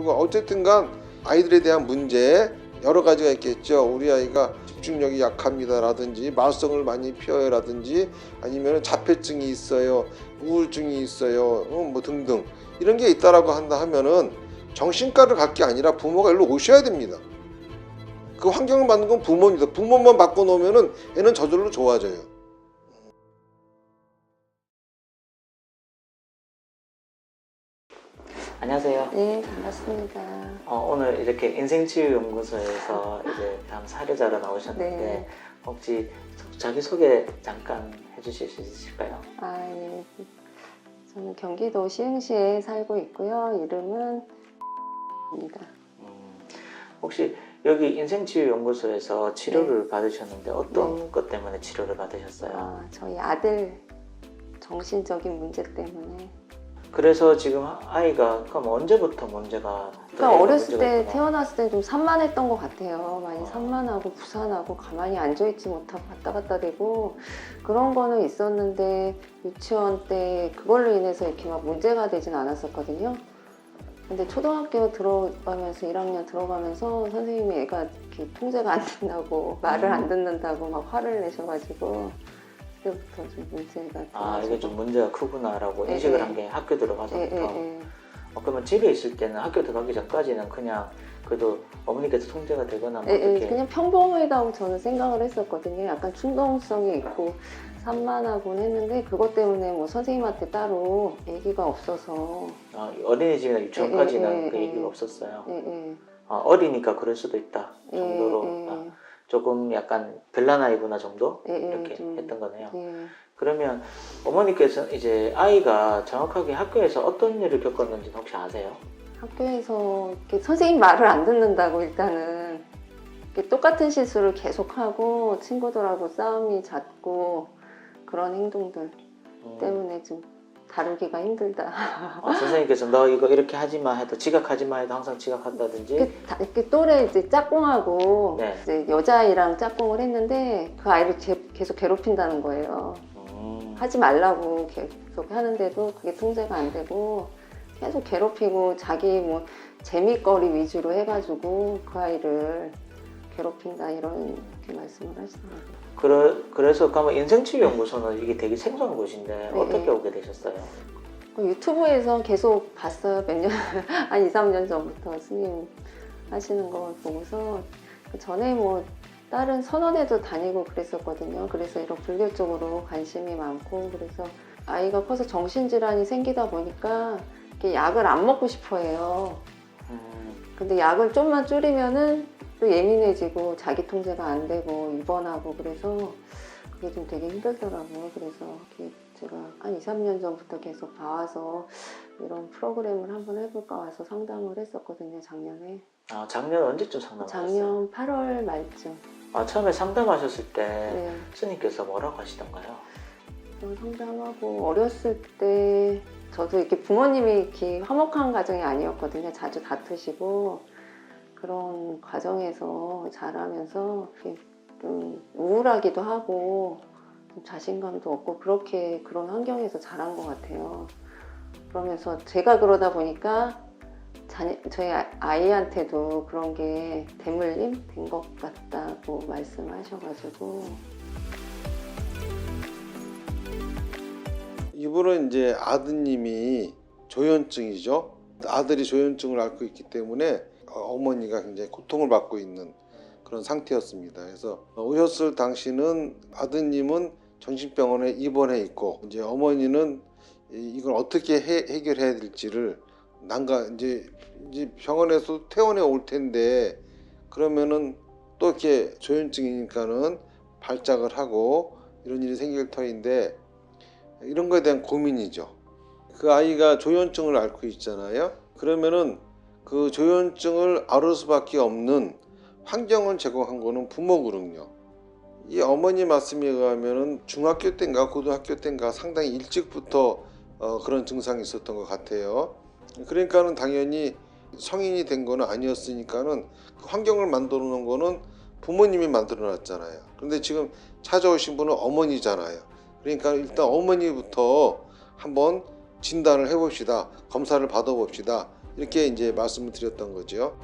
그리고 어쨌든간 아이들에 대한 문제 여러 가지가 있겠죠. 우리 아이가 집중력이 약합니다라든지 말썽을 많이 피워요라든지 아니면 자폐증이 있어요, 우울증이 있어요, 뭐 등등 이런 게 있다라고 한다 하면은 정신과를 갈 게 아니라 부모가 일로 오셔야 됩니다. 그 환경을 만든 건 부모입니다. 부모만 바꿔놓으면은 애는 저절로 좋아져요. 안녕하세요. 네, 반갑습니다. 오늘 이렇게 인생치유연구소에서 이제 다음 사례자로 나오셨는데 네. 혹시 자기소개 잠깐 해주실 수 있으실까요? 예. 저는 경기도 시흥시에 살고 있고요. 이름은 입니다. 혹시 여기 인생치유연구소에서 치료를 받으셨는데 어떤 네. 것 때문에 치료를 받으셨어요? 저희 아들 정신적인 문제 때문에. 그래서 지금 아이가 그럼 언제부터 문제가 그러니까 어렸을 문제가 때 있구나. 태어났을 때 좀 산만했던 것 같아요. 많이 아. 산만하고 부산하고 가만히 앉아있지 못하고 왔다 갔다 되고 그런 거는 있었는데 유치원 때 그걸로 인해서 이렇게 막 문제가 되진 않았었거든요. 근데 초등학교 들어가면서 1학년 들어가면서 선생님이 애가 이렇게 통제가 안 된다고 말을 안 듣는다고 막 화를 내셔가지고 그때부터 좀 문제가 이게 좀 문제가 크구나라고 예, 인식을 예. 한 게 학교 들어가서부터. 예. 그러면 집에 있을 때는 학교 들어가기 전까지는 그냥 그래도 어머니께서 통제가 되거나 뭐 어떻게 그냥 평범하다고 저는 생각을 했었거든요. 약간 충동성이 있고 산만하곤 했는데 그것 때문에 뭐 선생님한테 따로 얘기가 없어서 어린이집이나 유치원까지는 예, 그 예, 얘기가 예. 없었어요. 예. 어리니까 그럴 수도 있다 정도로 예. 조금 약간 별난 아이구나 정도 예, 이렇게 좀, 했던 거네요. 예. 그러면 어머니께서 이제 아이가 정확하게 학교에서 어떤 일을 겪었는지 혹시 아세요? 학교에서 이렇게 선생님 말을 안 듣는다고 일단은 이렇게 똑같은 실수를 계속하고 친구들하고 싸움이 잦고 그런 행동들 때문에 좀 다루기가 힘들다. 선생님께서 너 이거 이렇게 하지 마 해도 지각하지 마 해도 항상 지각한다든지 이렇게 또래 이제 짝꿍하고 네. 이제 여자아이랑 짝꿍을 했는데 그 아이를 계속 괴롭힌다는 거예요. 하지 말라고 계속 하는데도 그게 통제가 안 되고 계속 괴롭히고 자기 뭐 재미거리 위주로 해가지고 그 아이를 괴롭힌다 이런 말씀을 하시더라고요. 그래서 그러면 인생치유연구소는 이게 되게 생소한 곳인데 어떻게 오게 되셨어요? 유튜브에서 계속 봤어요. 몇 년, 한 2, 3년 전부터 스님 하시는 걸 보고서 그 전에 뭐 다른 선원에도 다니고 그랬었거든요. 그래서 이런 불교 쪽으로 관심이 많고 그래서 아이가 커서 정신질환이 생기다 보니까 이렇게 약을 안 먹고 싶어 해요. 근데 약을 좀만 줄이면은 또 예민해지고 자기 통제가 안 되고 입원하고 그래서 그게 좀 되게 힘들더라고요. 그래서 제가 한 2, 3년 전부터 계속 봐와서 이런 프로그램을 한번 해볼까 와서 상담을 했었거든요. 작년에. 작년 언제쯤 상담하셨어요? 작년 8월 말쯤. 처음에 상담하셨을 때 네. 스님께서 뭐라고 하시던가요? 상담하고 어렸을 때 저도 이렇게 부모님이 이렇게 화목한 가정이 아니었거든요. 자주 다투시고 그런 과정에서 자라면서 좀 우울하기도 하고 좀 자신감도 없고 그런 환경에서 자란 것 같아요. 그러면서 제가 그러다 보니까 저희 아이한테도 그런 게 대물림 된 것 같다고 말씀하셔가지고 이분은 이제 아드님이 조현증이죠. 아들이 조현증을 앓고 있기 때문에 어머니가 굉장히 고통을 받고 있는 그런 상태였습니다. 그래서 오셨을 당시는 아드님은 정신병원에 입원해 있고 이제 어머니는 이걸 어떻게 해결해야 될지를 이제 병원에서 퇴원해 올 텐데 그러면은 또 이렇게 조현증이니까는 발작을 하고 이런 일이 생길 터인데 이런 거에 대한 고민이죠. 그 아이가 조현증을 앓고 있잖아요. 그러면은 그 조현증을 앓을 수밖에 없는 환경을 제공한 거는 부모거든요. 이 어머니 말씀에 의하면은 중학교 때인가 고등학교 때인가 상당히 일찍부터 그런 증상이 있었던 것 같아요. 그러니까는 당연히 성인이 된 거는 아니었으니까는 그 환경을 만들어 놓은 거는 부모님이 만들어 놨잖아요. 그런데 지금 찾아오신 분은 어머니잖아요. 그러니까 일단 어머니부터 한번 진단을 해봅시다. 검사를 받아봅시다. 이렇게 이제 말씀을 드렸던 거죠.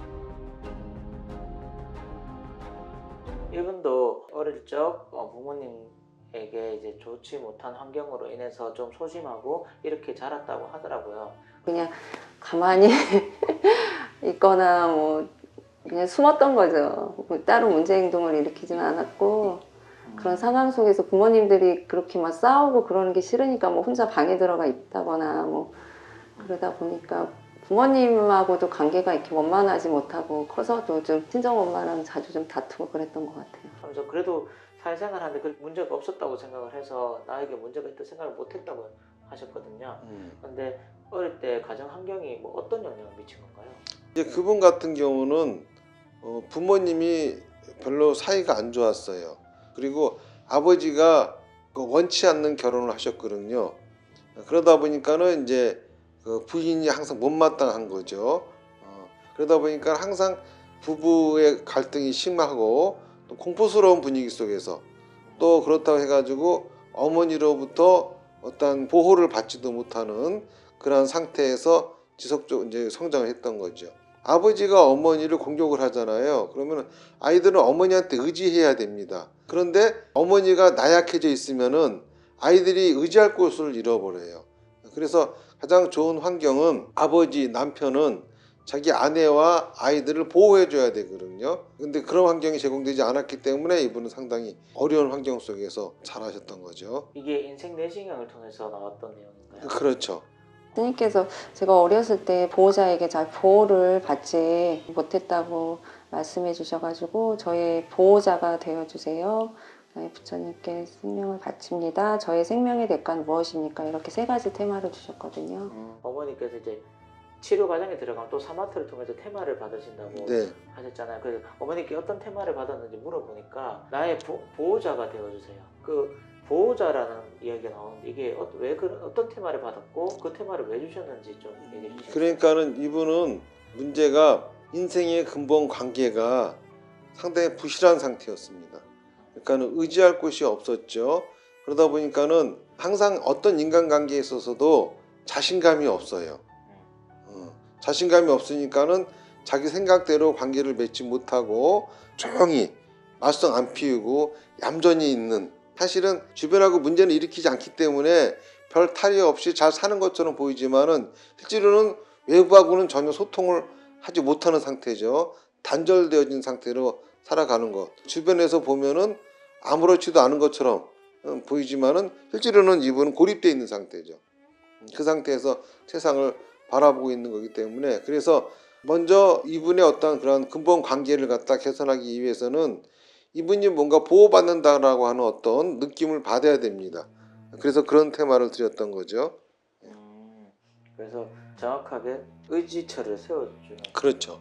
이분도 어릴 적 부모님에게 이제 좋지 못한 환경으로 인해서 좀 소심하고 이렇게 자랐다고 하더라고요. 그냥 가만히 있거나 뭐 그냥 숨었던 거죠. 뭐 따로 문제 행동을 일으키지는 않았고 그런 상황 속에서 부모님들이 그렇게 막 싸우고 그러는 게 싫으니까 뭐 혼자 방에 들어가 있다거나 뭐 그러다 보니까 부모님하고도 관계가 이렇게 원만하지 못하고 커서도 좀 친정 엄마랑 자주 좀 다투고 그랬던 것 같아요. 그래서 그래도 사회생활하는데 그 문제가 없었다고 생각을 해서 나에게 문제가 있다 생각을 못했다고 하셨거든요. 근데 어릴 때 가정 환경이 뭐 어떤 영향을 미친 건가요? 이제 그분 같은 경우는 부모님이 별로 사이가 안 좋았어요. 그리고 아버지가 원치 않는 결혼을 하셨거든요. 그러다 보니까는 이제 그 부인이 항상 못마땅한 거죠. 그러다 보니까 항상 부부의 갈등이 심하고 또 공포스러운 분위기 속에서 또 그렇다고 해가지고 어머니로부터 어떤 보호를 받지도 못하는 그러한 상태에서 지속적으로 이제 성장을 했던 거죠. 아버지가 어머니를 공격을 하잖아요. 그러면 아이들은 어머니한테 의지해야 됩니다. 그런데 어머니가 나약해져 있으면은 아이들이 의지할 곳을 잃어버려요. 그래서 가장 좋은 환경은 아버지, 남편은 자기 아내와 아이들을 보호해줘야 되거든요. 근데 그런 환경이 제공되지 않았기 때문에 이분은 상당히 어려운 환경 속에서 자라셨던 거죠. 이게 인생 내시경을 통해서 나왔던 내용인가요? 그렇죠. 선생님께서 제가 어렸을 때 보호자에게 잘 보호를 받지 못했다고 말씀해 주셔가지고 저의 보호자가 되어주세요. 부처님께 생명을 바칩니다. 저의 생명의 대가는 무엇입니까? 이렇게 세 가지 테마를 주셨거든요. 어머니께서 이제 치료 과정에 들어가면 또 사마트를 통해서 테마를 받으신다고 네. 하셨잖아요. 그래서 어머니께 어떤 테마를 받았는지 물어보니까 나의 보호자가 되어주세요. 그 보호자라는 이야기가 나오는데 이게 왜 어떤 테마를 받았고 그 테마를 왜 주셨는지 좀 얘기해 주시죠. 그러니까는 이분은 문제가 인생의 근본 관계가 상당히 부실한 상태였습니다. 그러니까는 의지할 곳이 없었죠. 그러다 보니까는 항상 어떤 인간관계에 있어서도 자신감이 없어요. 자신감이 없으니까는 자기 생각대로 관계를 맺지 못하고 조용히 말썽 안 피우고 얌전히 있는, 사실은 주변하고 문제는 일으키지 않기 때문에 별 탈이 없이 잘 사는 것처럼 보이지만은 실제로는 외부하고는 전혀 소통을 하지 못하는 상태죠. 단절되어진 상태로 살아가는 것. 주변에서 보면은 아무렇지도 않은 것처럼 보이지만은 실제로는 이분은 고립되어 있는 상태죠. 그 상태에서 세상을 바라보고 있는 거기 때문에, 그래서 먼저 이분의 어떤 그런 근본 관계를 갖다 개선하기 위해서는 이분이 뭔가 보호받는다라고 하는 어떤 느낌을 받아야 됩니다. 그래서 그런 테마를 드렸던 거죠. 그래서 정확하게 의지처를 세워주는. 그렇죠.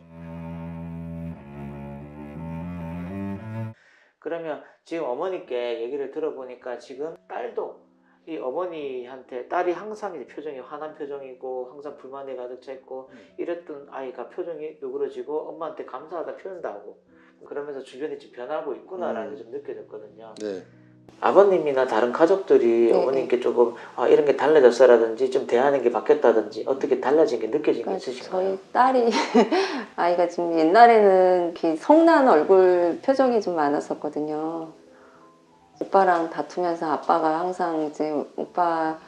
그러면 지금 어머니께 얘기를 들어보니까 지금 딸도 이 어머니한테 딸이 항상 이제 표정이 화난 표정이고 항상 불만이 가득 차 있고 이랬던 아이가 표정이 누그러지고 엄마한테 감사하다 표현도 하고 그러면서 주변이 좀 변하고 있구나라는 게 좀 느껴졌거든요. 네. 아버님이나 다른 가족들이 네, 어머님께 조금 이런 게 달라졌어라든지 좀 대하는 게 바뀌었다든지 어떻게 달라진 게 느껴진 게 그러니까 있으신가요? 저희 딸이 아이가 지금 옛날에는 이렇게 성난 얼굴 표정이 좀 많았었거든요. 오빠랑 다투면서 아빠가 항상 이제 오빠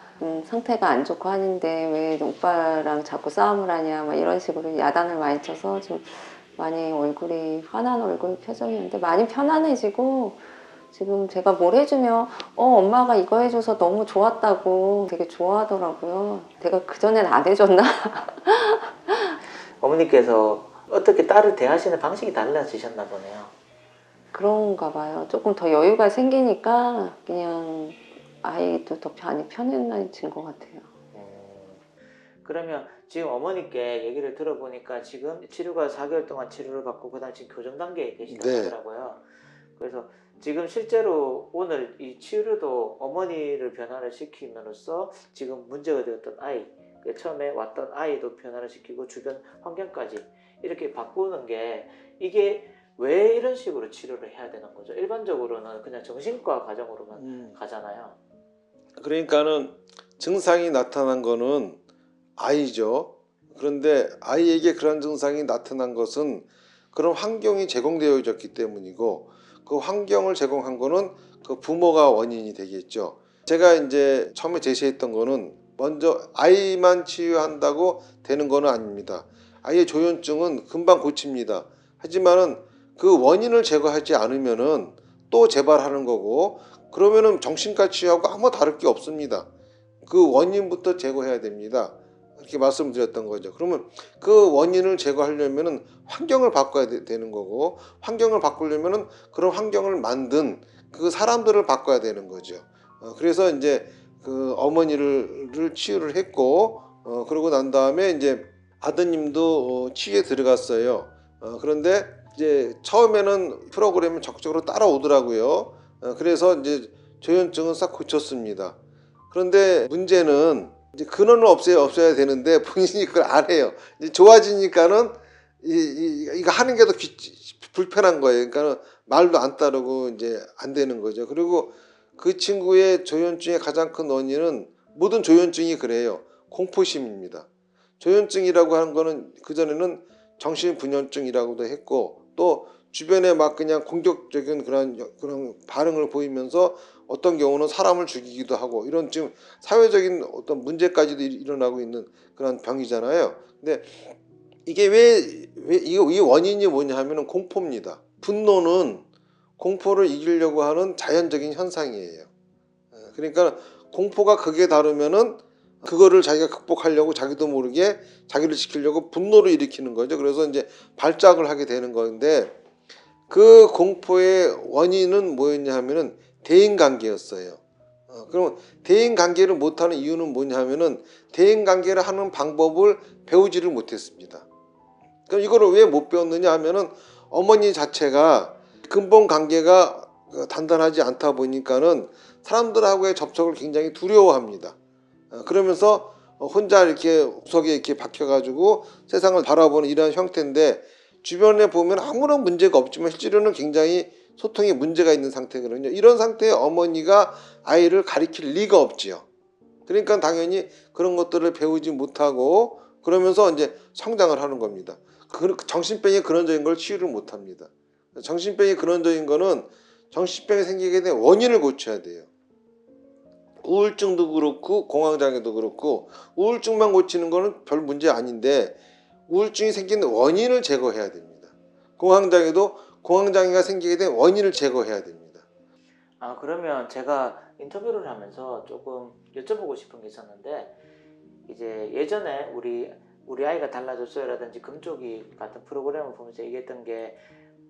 상태가 안 좋고 하는데 왜 오빠랑 자꾸 싸움을 하냐 막 이런 식으로 야단을 많이 쳐서 좀 많이 얼굴이 화난 얼굴 표정이었는데 많이 편안해지고 지금 제가 뭘 해주면 엄마가 이거 해줘서 너무 좋았다고 되게 좋아하더라고요. 내가 그전엔 안 해줬나? 어머니께서 어떻게 딸을 대하시는 방식이 달라지셨나 보네요. 그런가 봐요. 조금 더 여유가 생기니까 그냥 아이도 더 많이 편해진 것 같아요. 그러면 지금 어머니께 얘기를 들어보니까 지금 치료가 4개월 동안 치료를 받고 그다음 지금 교정 단계에 계시다고 네. 하더라고요. 그래서 지금 실제로 오늘 이 치료도 어머니를 변화를 시킴으로써 지금 문제가 되었던 아이, 처음에 왔던 아이도 변화를 시키고 주변 환경까지 이렇게 바꾸는 게 이게 왜 이런 식으로 치료를 해야 되는 거죠? 일반적으로는 그냥 정신과 과정으로만 가잖아요. 그러니까는 증상이 나타난 거는 아이죠. 그런데 아이에게 그런 증상이 나타난 것은 그런 환경이 제공되어졌기 때문이고, 그 환경을 제공한 거는 그 부모가 원인이 되겠죠. 제가 이제 처음에 제시했던 거는 먼저 아이만 치유한다고 되는 거는 아닙니다. 아이의 조현증은 금방 고칩니다. 하지만은 그 원인을 제거하지 않으면은 또 재발하는 거고, 그러면은 정신과 치유하고 아무 다를 게 없습니다. 그 원인부터 제거해야 됩니다. 이렇게 말씀드렸던 거죠. 그러면 그 원인을 제거하려면은 환경을 바꿔야 되는 거고, 환경을 바꾸려면은 그런 환경을 만든 그 사람들을 바꿔야 되는 거죠. 그래서 이제 그 어머니를 치유를 했고, 그러고 난 다음에 이제 아드님도 치유에 들어갔어요. 그런데 이제 처음에는 프로그램이 적극적으로 따라오더라고요. 그래서 이제 조현증은 싹 고쳤습니다. 그런데 문제는 이제 근원을 없애야 되는데 본인이 그걸 안 해요. 이제 좋아지니까는 이거 하는 게 더 불편한 거예요. 그러니까 말도 안 따르고 이제 안 되는 거죠. 그리고 그 친구의 조현증의 가장 큰 원인은, 모든 조현증이 그래요. 공포심입니다. 조현증이라고 하는 거는 그전에는 정신분열증이라고도 했고, 또 주변에 막 그냥 공격적인 그런 반응을 보이면서 어떤 경우는 사람을 죽이기도 하고, 이런 지금 사회적인 어떤 문제까지도 일어나고 있는 그런 병이잖아요. 근데 이게 이 원인이 뭐냐 하면은 공포입니다. 분노는 공포를 이기려고 하는 자연적인 현상이에요. 그러니까 공포가 극에 다르면은 그거를 자기가 극복하려고 자기도 모르게 자기를 지키려고 분노를 일으키는 거죠. 그래서 이제 발작을 하게 되는 건데, 그 공포의 원인은 뭐였냐 하면은 대인관계였어요. 그럼 대인관계를 못하는 이유는 뭐냐 하면은 대인관계를 하는 방법을 배우지를 못했습니다. 그럼 이거를 왜 못 배웠느냐 하면은 어머니 자체가 근본 관계가 단단하지 않다 보니까는 사람들하고의 접촉을 굉장히 두려워합니다. 그러면서 혼자 이렇게 구석에 이렇게 박혀가지고 세상을 바라보는 이런 형태인데, 주변에 보면 아무런 문제가 없지만 실제로는 굉장히 소통에 문제가 있는 상태거든요. 이런 상태의 어머니가 아이를 가리킬 리가 없지요. 그러니까 당연히 그런 것들을 배우지 못하고 그러면서 이제 성장을 하는 겁니다. 정신병이 근원적인 걸 치유를 못합니다. 정신병이 근원적인 거는 정신병이 생기게 된 원인을 고쳐야 돼요. 우울증도 그렇고 공황장애도 그렇고, 우울증만 고치는 거는 별 문제 아닌데 우울증이 생기는 원인을 제거해야 됩니다. 공황장애가 생기게 된 원인을 제거해야 됩니다. 그러면 제가 인터뷰를 하면서 조금 여쭤보고 싶은 게 있었는데, 이제 예전에 우리 아이가 달라졌어요라든지 금쪽이 같은 프로그램을 보면서 얘기했던 게,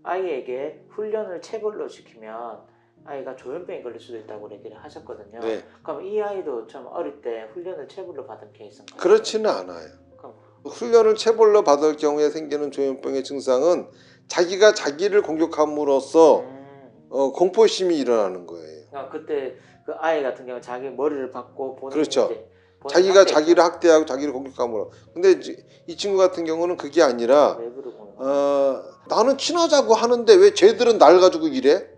아이에게 훈련을 체벌로 시키면 아이가 조현병이 걸릴 수도 있다고 얘기를 하셨거든요. 네. 그럼 이 아이도 참 어릴 때 훈련을 체벌로 받은 케이스인가요? 그렇지는 않아요. 그럼 훈련을 체벌로 받을 경우에 생기는 조현병의 증상은 자기가 자기를 공격함으로써 공포심이 일어나는 거예요. 그때 그 아이 같은 경우 자기 머리를 박고 본인이 그렇죠. 이제 자기가 학대했죠. 자기를 학대하고 자기를 공격함으로. 근데 이 친구 같은 경우는 그게 아니라 왜 그러고 나는 친하자고 하는데 왜 쟤들은 날 가지고 이래?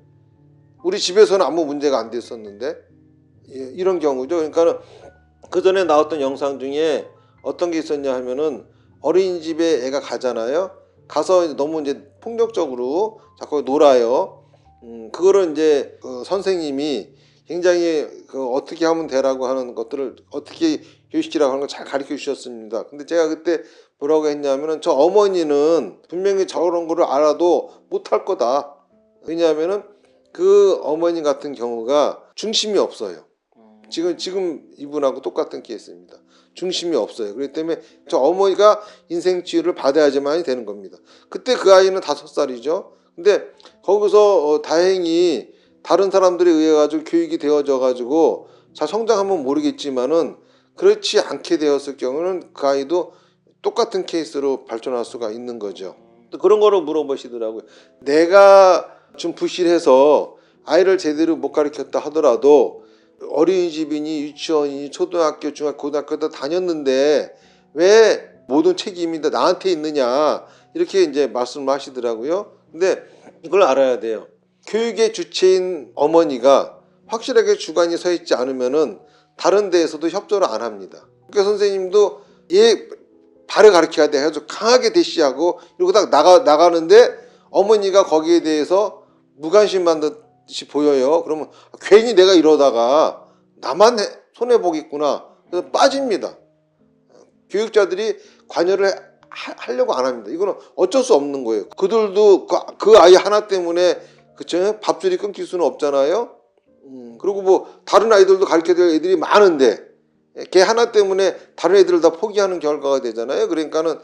우리 집에서는 아무 문제가 안 됐었는데, 이런 경우죠. 그러니까 그 전에 나왔던 영상 중에 어떤 게 있었냐 하면은, 어린이집에 애가 가잖아요. 가서 너무 이제 폭력적으로 자꾸 놀아요. 그거를 이제 선생님이 굉장히 어떻게 하면 되라고 하는 것들을, 어떻게 교육시키라고 하는 걸 잘 가르쳐 주셨습니다. 근데 제가 그때 뭐라고 했냐면은, 저 어머니는 분명히 저런 거를 알아도 못할 거다. 왜냐하면은 그 어머니 같은 경우가 중심이 없어요. 지금 이분하고 똑같은 케이스입니다. 중심이 없어요. 그렇기 때문에 저 어머니가 인생 치유를 받아야지만이 되는 겁니다. 그때 그 아이는 5살이죠. 근데 거기서 다행히 다른 사람들에 의해 가지고 교육이 되어져 가지고 잘 성장하면 모르겠지만은, 그렇지 않게 되었을 경우는 그 아이도 똑같은 케이스로 발전할 수가 있는 거죠. 또 그런 거를 물어보시더라고요. 내가 좀 부실해서 아이를 제대로 못 가르쳤다 하더라도 어린이집이니 유치원이니 초등학교, 중학교, 고등학교 다 다녔는데 왜 모든 책임이 다 나한테 있느냐, 이렇게 이제 말씀을 하시더라고요. 근데 이걸 알아야 돼요. 교육의 주체인 어머니가 확실하게 주관이 서 있지 않으면은 다른 데에서도 협조를 안 합니다. 학교 선생님도 얘 바르 가르쳐야 돼 해서 강하게 대시하고 이러고 딱 나가는데 어머니가 거기에 대해서 무관심한 듯이 보여요. 그러면 괜히 내가 이러다가 나만 손해보겠구나. 그래서 빠집니다. 교육자들이 관여를 하려고 안 합니다. 이거는 어쩔 수 없는 거예요. 그들도 그 아이 하나 때문에 그쵸? 밥줄이 끊길 수는 없잖아요. 그리고 뭐 다른 아이들도 가르쳐야 될 애들이 많은데 걔 하나 때문에 다른 애들을 다 포기하는 결과가 되잖아요. 그러니까는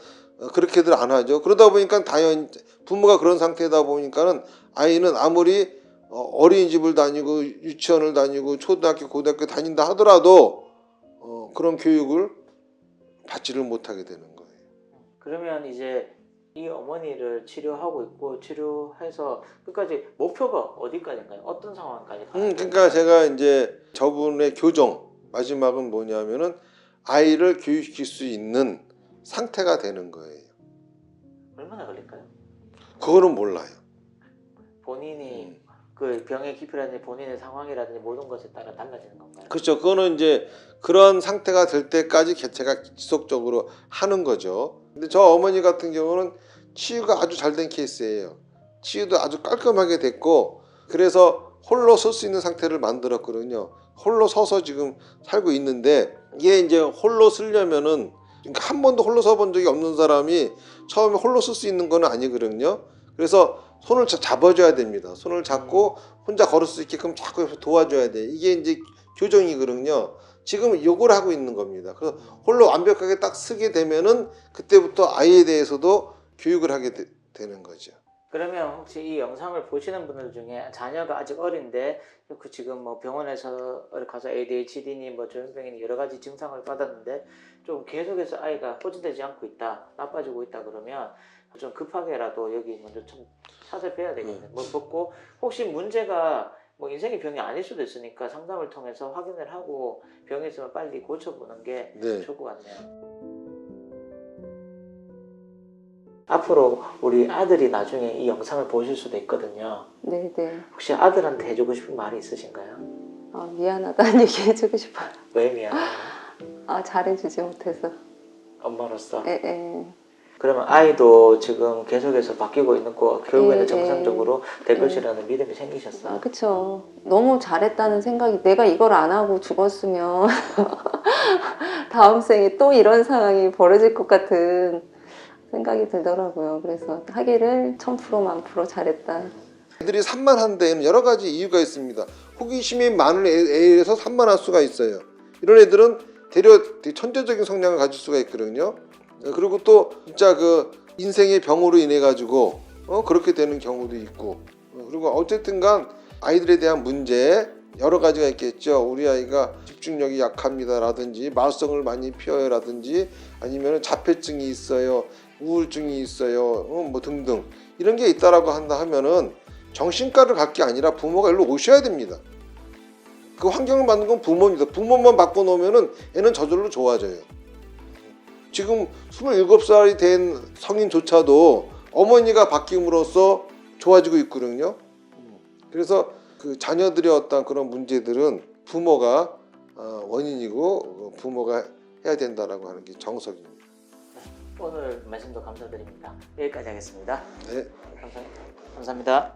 그렇게들 안 하죠. 그러다 보니까 당연히 부모가 그런 상태다 보니까는 아이는 아무리 어린이집을 다니고 유치원을 다니고 초등학교, 고등학교 다닌다 하더라도 그런 교육을 받지를 못하게 되는 거예요. 그러면 이제 이 어머니를 치료하고 있고 치료해서 끝까지 목표가 어디까지인가요? 어떤 상황까지 가는 그러니까 제가 이제 저분의 교정 마지막은 뭐냐면은 아이를 교육시킬 수 있는 상태가 되는 거예요. 얼마나 걸릴까요? 그거는 몰라요. 본인이 그 병의 깊이라든지 본인의 상황이라든지 모든 것에 따라 달라지는 건가요? 그렇죠. 그거는 이제 그런 상태가 될 때까지 제가 지속적으로 하는 거죠. 근데 저 어머니 같은 경우는 치유가 아주 잘 된 케이스예요. 치유도 아주 깔끔하게 됐고 그래서 홀로 설 수 있는 상태를 만들었거든요. 홀로 서서 지금 살고 있는데 이게 이제 홀로 쓰려면은 그러니까 한 번도 홀로 서본 적이 없는 사람이 처음에 홀로 쓸 수 있는 건 아니거든요. 그래서 손을 잡아줘야 됩니다. 손을 잡고 혼자 걸을 수 있게끔 자꾸 도와줘야 돼. 이게 이제 교정이거든요. 지금 요걸 하고 있는 겁니다. 그래서 홀로 완벽하게 딱 쓰게 되면은 그때부터 아이에 대해서도 교육을 하게 되는 거죠. 그러면 혹시 이 영상을 보시는 분들 중에 자녀가 아직 어린데 그 지금 뭐 병원에서 가서 ADHD니 뭐 조현병이니 여러 가지 증상을 받았는데 좀 계속해서 아이가 호전되지 않고 있다, 나빠지고 있다 그러면 좀 급하게라도 여기 먼저 좀 찾아뵈야 되겠네. 뭐 먹고 혹시 문제가 뭐 인생의 병이 아닐 수도 있으니까 상담을 통해서 확인을 하고 병이 있으면 빨리 고쳐보는 게 좋을 것 같네요. 앞으로 우리 아들이 나중에 이 영상을 보실 수도 있거든요. 네네. 혹시 아들한테 해주고 싶은 말이 있으신가요? 미안하다는 얘기 해주고 싶어요. 왜 미안해요? 잘해주지 못해서. 엄마로서? 예. 그러면 아이도 지금 계속해서 바뀌고 있는 거 결국에는 예, 정상적으로 될 것이라는 믿음이 생기셨어요? 그쵸. 너무 잘했다는 생각이 내가 이걸 안 하고 죽었으면 다음 생에 또 이런 상황이 벌어질 것 같은 생각이 들더라고요. 그래서 하기를 1000% 1000% 잘했다. 애들이 산만한 데에는 여러 가지 이유가 있습니다. 호기심이 많은 애에서 산만할 수가 있어요. 이런 애들은 되려 되게 천재적인 성향을 가질 수가 있거든요. 그리고 또 진짜 그 인생의 병으로 인해 가지고 그렇게 되는 경우도 있고 그리고 어쨌든간 아이들에 대한 문제 여러 가지가 있겠죠. 우리 아이가 집중력이 약합니다라든지 말썽을 많이 피워요라든지 아니면 자폐증이 있어요, 우울증이 있어요, 뭐 등등 이런 게 있다라고 한다 하면은 정신과를 갈 게 아니라 부모가 일로 오셔야 됩니다. 그 환경을 만든 건 부모입니다. 부모만 바꿔놓으면은 애는 저절로 좋아져요. 지금 27살이 된 성인조차도 어머니가 바뀜으로써 좋아지고 있거든요. 그래서 그 자녀들의 어떤 그런 문제들은 부모가 원인이고 부모가 해야 된다라고 하는 게 정석입니다. 오늘 말씀도 감사드립니다. 여기까지 하겠습니다. 네. 감사합니다.